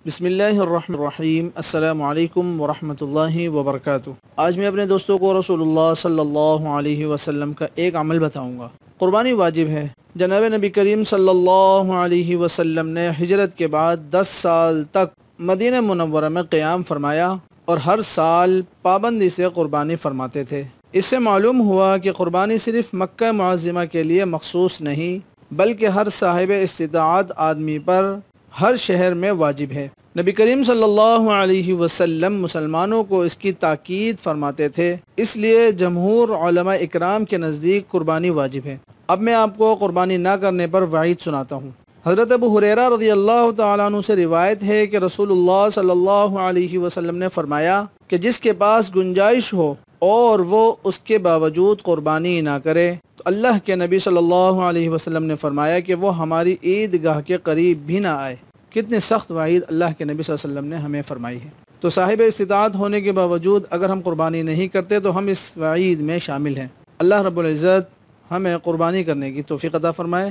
بسم اللہ الرحمن الرحیم۔ السلام علیکم ورحمۃ اللہ وبرکاتہ۔ آج میں اپنے دوستوں کو رسول اللہ صلی اللہ علیہ وسلم کا ایک عمل بتاؤں گا۔ قربانی واجب ہے۔ جناب نبی کریم صلی اللہ علیہ وسلم نے ہجرت کے بعد 10 سال تک مدینہ منورہ میں قیام فرمایا اور ہر سال پابندی سے قربانی فرماتے تھے۔ اس سے معلوم ہوا کہ قربانی صرف مکہ معظمہ کے لیے مخصوص نہیں بلکہ ہر صاحب استطاعت آدمی پر ہر شہر میں واجب ہے۔ نبی کریم صلی اللہ علیہ وسلم مسلمانوں کو اس کی تاکید فرماتے تھے، اس لیے جمہور علماء اکرام کے نزدیک قربانی واجب ہے۔ اب میں آپ کو قربانی نہ کرنے پر وعید سناتا ہوں۔ حضرت ابو ہریرہ رضی اللہ تعالیٰ عنہ سے روایت ہے کہ رسول اللہ صلی اللہ علیہ وسلم نے فرمایا کہ جس کے پاس گنجائش ہو اور وہ اس کے باوجود قربانی نہ کرے تو اللہ کے نبی صلی اللہ علیہ وسلم نے فرمایا کہ وہ ہماری عیدگاہ کے قریب بھی نہ آئے۔ کتنی سخت وعید اللہ کے نبی صلی اللہ علیہ وسلم نے ہمیں فرمائی ہے۔ تو صاحب استطاعت ہونے کے باوجود اگر ہم قربانی نہیں کرتے تو ہم اس وعید میں شامل ہیں۔ اللہ رب العزت ہمیں قربانی کرنے کی توفیق عطا فرمائے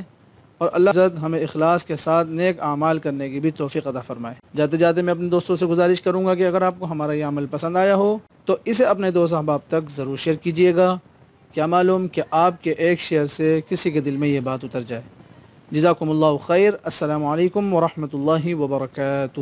اور اللہ عزت ہمیں اخلاص کے ساتھ نیک اعمال کرنے کی بھی توفیق عطا فرمائے۔ جاتے جاتے میں اپنے دوستوں سے گزارش کروں گا کہ اگر آپ کو ہمارا یہ عمل پسند آیا ہو تو اسے اپنے دوست احباب تک ضرور شیئر کیجیے گا۔ کیا معلوم کہ آپ کے ایک شیئر سے کسی کے دل میں یہ بات اتر جائے۔ جزاکم اللہ خیر۔ السلام علیکم ورحمۃ اللہ وبرکاتہ۔